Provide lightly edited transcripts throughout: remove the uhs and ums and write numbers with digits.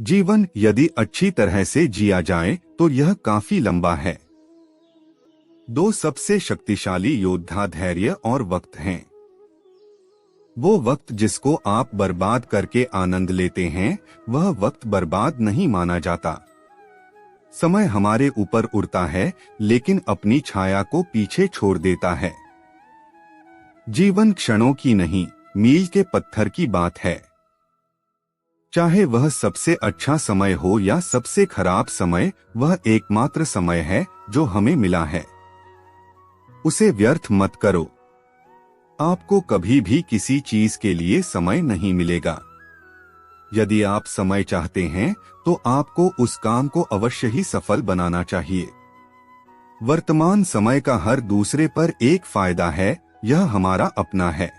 जीवन यदि अच्छी तरह से जिया जाए तो यह काफी लंबा है। दो सबसे शक्तिशाली योद्धा धैर्य और वक्त हैं। वो वक्त जिसको आप बर्बाद करके आनंद लेते हैं, वह वक्त बर्बाद नहीं माना जाता। समय हमारे ऊपर उड़ता है, लेकिन अपनी छाया को पीछे छोड़ देता है। जीवन क्षणों की नहीं, मील के पत्थर की बात है। चाहे वह सबसे अच्छा समय हो या सबसे खराब समय, वह एकमात्र समय है जो हमें मिला है। उसे व्यर्थ मत करो। आपको कभी भी किसी चीज के लिए समय नहीं मिलेगा। यदि आप समय चाहते हैं तो आपको उस काम को अवश्य ही सफल बनाना चाहिए। वर्तमान समय का हर दूसरे पर एक फायदा है, यह हमारा अपना है।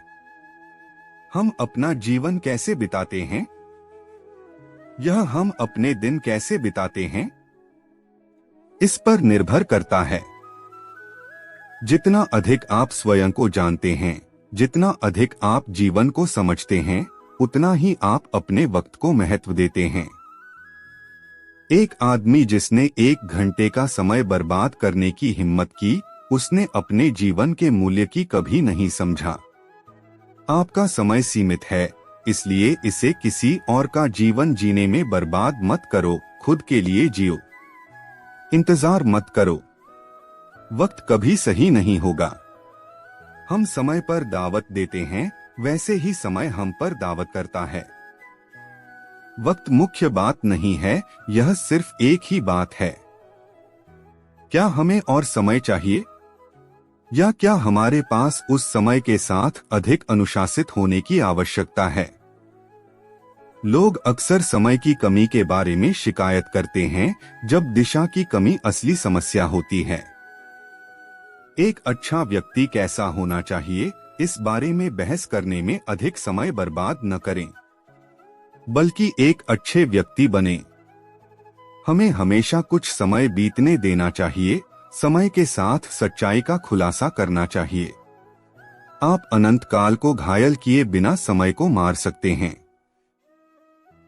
हम अपना जीवन कैसे बिताते हैं, यह हम अपने दिन कैसे बिताते हैं, इस पर निर्भर करता है। जितना अधिक आप स्वयं को जानते हैं, जितना अधिक आप जीवन को समझते हैं, उतना ही आप अपने वक्त को महत्व देते हैं। एक आदमी जिसने 1 घंटे का समय बर्बाद करने की हिम्मत की, उसने अपने जीवन के मूल्य की कभी नहीं समझा। आपका समय सीमित है, इसलिए इसे किसी और का जीवन जीने में बर्बाद मत करो, खुद के लिए जियो। इंतजार मत करो, वक्त कभी सही नहीं होगा। हम समय पर दावत देते हैं, वैसे ही समय हम पर दावत करता है। वक्त मुख्य बात नहीं है, यह सिर्फ एक ही बात है। क्या हमें और समय चाहिए, या क्या हमारे पास उस समय के साथ अधिक अनुशासित होने की आवश्यकता है? लोग अक्सर समय की कमी के बारे में शिकायत करते हैं, जब दिशा की कमी असली समस्या होती है। एक अच्छा व्यक्ति कैसा होना चाहिए, इस बारे में बहस करने में अधिक समय बर्बाद न करें, बल्कि एक अच्छे व्यक्ति बने। हमें हमेशा कुछ समय बीतने देना चाहिए, समय के साथ सच्चाई का खुलासा करना चाहिए। आप अनंत काल को घायल किए बिना समय को मार सकते हैं।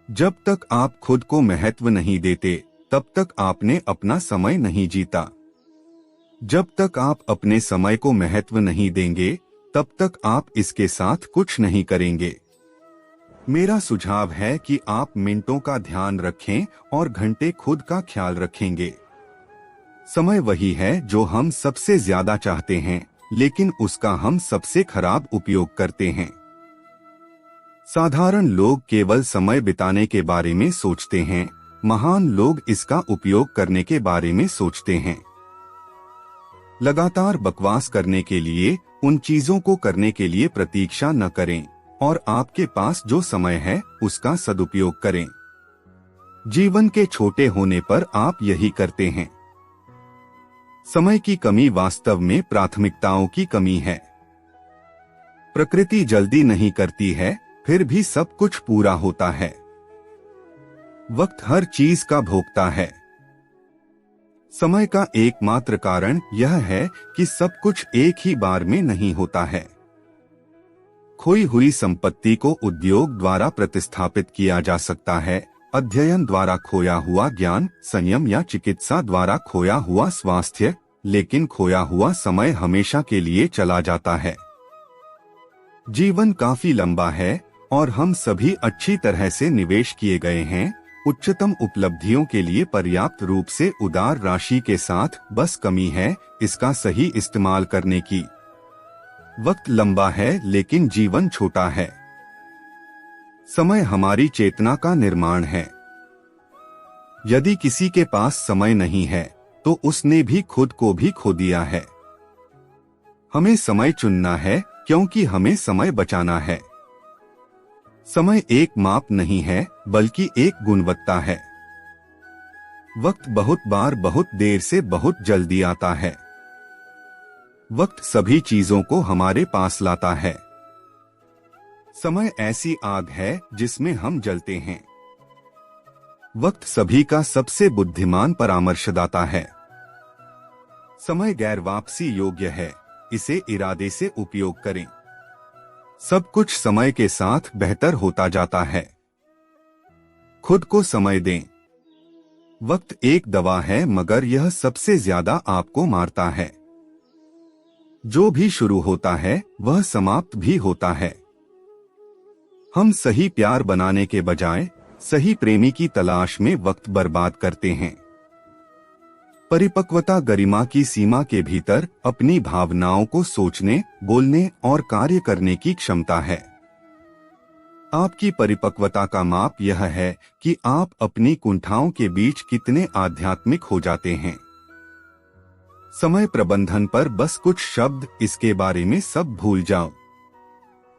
जब तक आप खुद को महत्व नहीं देते, तब तक आपने अपना समय नहीं जीता। जब तक आप अपने समय को महत्व नहीं देंगे, तब तक आप इसके साथ कुछ नहीं करेंगे। मेरा सुझाव है कि आप मिनटों का ध्यान रखें और घंटे खुद का ख्याल रखेंगे। समय वही है जो हम सबसे ज्यादा चाहते हैं, लेकिन उसका हम सबसे खराब उपयोग करते हैं। साधारण लोग केवल समय बिताने के बारे में सोचते हैं, महान लोग इसका उपयोग करने के बारे में सोचते हैं। लगातार बकवास करने के लिए, उन चीजों को करने के लिए प्रतीक्षा न करें, और आपके पास जो समय है उसका सदुपयोग करें। जीवन के छोटे होने पर आप यही करते हैं। समय की कमी वास्तव में प्राथमिकताओं की कमी है। प्रकृति जल्दी नहीं करती है, फिर भी सब कुछ पूरा होता है। वक्त हर चीज का भोगता है। समय का एकमात्र कारण यह है कि सब कुछ एक ही बार में नहीं होता है। खोई हुई संपत्ति को उद्योग द्वारा प्रतिस्थापित किया जा सकता है, अध्ययन द्वारा खोया हुआ ज्ञान, संयम या चिकित्सा द्वारा खोया हुआ स्वास्थ्य, लेकिन खोया हुआ समय हमेशा के लिए चला जाता है। जीवन काफी लंबा है और हम सभी अच्छी तरह से निवेश किए गए हैं, उच्चतम उपलब्धियों के लिए पर्याप्त रूप से उदार राशि के साथ। बस कमी है इसका सही इस्तेमाल करने की। वक्त लंबा है लेकिन जीवन छोटा है। समय हमारी चेतना का निर्माण है। यदि किसी के पास समय नहीं है तो उसने भी खुद को भी खो दिया है। हमें समय चुनना है, क्योंकि हमें समय बचाना है। समय एक माप नहीं है, बल्कि एक गुणवत्ता है। वक्त बहुत बार बहुत देर से बहुत जल्दी आता है। वक्त सभी चीजों को हमारे पास लाता है। समय ऐसी आग है जिसमें हम जलते हैं। वक्त सभी का सबसे बुद्धिमान परामर्शदाता है। समय गैर वापसी योग्य है, इसे इरादे से उपयोग करें। सब कुछ समय के साथ बेहतर होता जाता है। खुद को समय दें। वक्त एक दवा है, मगर यह सबसे ज्यादा आपको मारता है। जो भी शुरू होता है वह समाप्त भी होता है। हम सही प्यार बनाने के बजाय सही प्रेमी की तलाश में वक्त बर्बाद करते हैं। परिपक्वता गरिमा की सीमा के भीतर अपनी भावनाओं को सोचने, बोलने और कार्य करने की क्षमता है। आपकी परिपक्वता का माप यह है कि आप अपनी कुंठाओं के बीच कितने आध्यात्मिक हो जाते हैं। समय प्रबंधन पर बस कुछ शब्द, इसके बारे में सब भूल जाओ।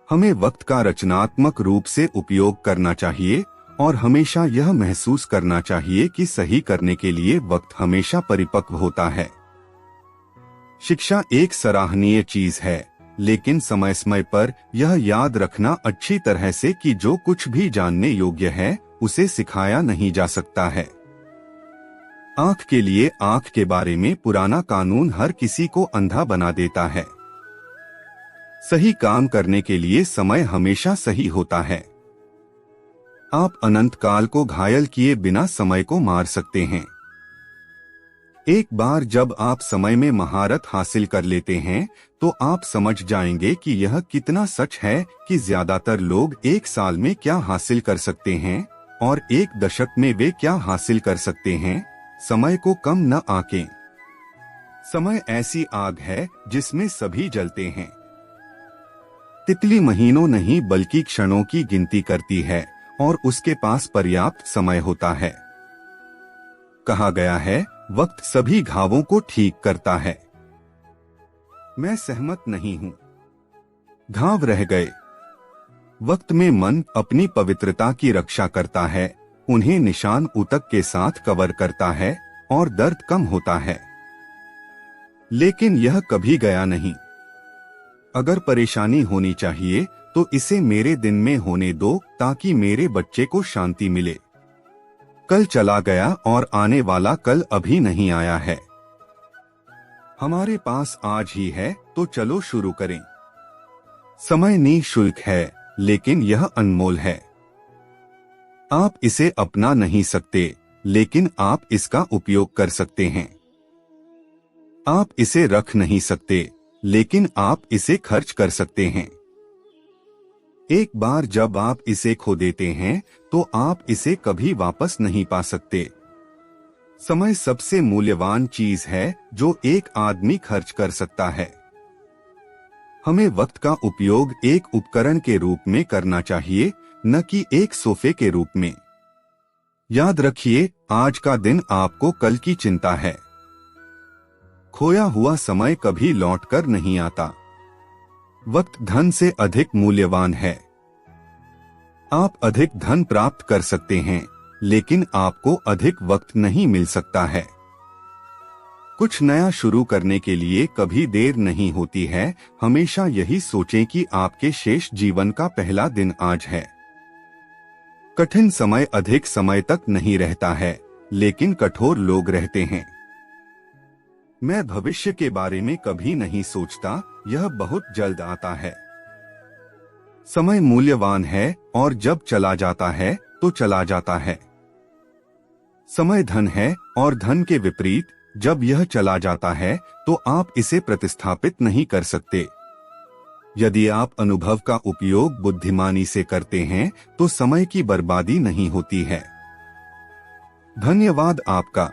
हमें वक्त का रचनात्मक रूप से उपयोग करना चाहिए और हमेशा यह महसूस करना चाहिए कि सही करने के लिए वक्त हमेशा परिपक्व होता है। शिक्षा एक सराहनीय चीज है, लेकिन समय समय पर यह याद रखना अच्छी तरह से कि जो कुछ भी जानने योग्य है उसे सिखाया नहीं जा सकता है। आंख के लिए आंख के बारे में पुराना कानून हर किसी को अंधा बना देता है। सही काम करने के लिए समय हमेशा सही होता है। आप अनंत काल को घायल किए बिना समय को मार सकते हैं। एक बार जब आप समय में महारत हासिल कर लेते हैं तो आप समझ जाएंगे कि यह कितना सच है कि ज्यादातर लोग एक साल में क्या हासिल कर सकते हैं और एक दशक में वे क्या हासिल कर सकते हैं। समय को कम न आंकें। समय ऐसी आग है जिसमें सभी जलते हैं। तितली महीनों नहीं बल्कि क्षणों की गिनती करती है और उसके पास पर्याप्त समय होता है। कहा गया है, वक्त सभी घावों को ठीक करता है। मैं सहमत नहीं हूं। घाव रह गए। वक्त में मन अपनी पवित्रता की रक्षा करता है, उन्हें निशान ऊतक के साथ कवर करता है और दर्द कम होता है। लेकिन यह कभी गया नहीं। अगर परेशानी होनी चाहिए तो इसे मेरे दिन में होने दो ताकि मेरे बच्चे को शांति मिले। कल चला गया और आने वाला कल अभी नहीं आया है। हमारे पास आज ही है तो चलो शुरू करें। समय निःशुल्क है, लेकिन यह अनमोल है। आप इसे अपना नहीं सकते, लेकिन आप इसका उपयोग कर सकते हैं। आप इसे रख नहीं सकते, लेकिन आप इसे खर्च कर सकते हैं। एक बार जब आप इसे खो देते हैं तो आप इसे कभी वापस नहीं पा सकते। समय सबसे मूल्यवान चीज है जो एक आदमी खर्च कर सकता है। हमें वक्त का उपयोग एक उपकरण के रूप में करना चाहिए, न कि एक सोफे के रूप में। याद रखिए, आज का दिन आपको कल की चिंता है। खोया हुआ समय कभी लौटकर नहीं आता। वक्त धन से अधिक मूल्यवान है। आप अधिक धन प्राप्त कर सकते हैं, लेकिन आपको अधिक वक्त नहीं मिल सकता है। कुछ नया शुरू करने के लिए कभी देर नहीं होती है। हमेशा यही सोचें कि आपके शेष जीवन का पहला दिन आज है। कठिन समय अधिक समय तक नहीं रहता है, लेकिन कठोर लोग रहते हैं। मैं भविष्य के बारे में कभी नहीं सोचता, यह बहुत जल्द आता है। समय मूल्यवान है और जब चला जाता है तो चला जाता है। समय धन है और धन के विपरीत जब यह चला जाता है तो आप इसे प्रतिस्थापित नहीं कर सकते। यदि आप अनुभव का उपयोग बुद्धिमानी से करते हैं तो समय की बर्बादी नहीं होती है। धन्यवाद आपका।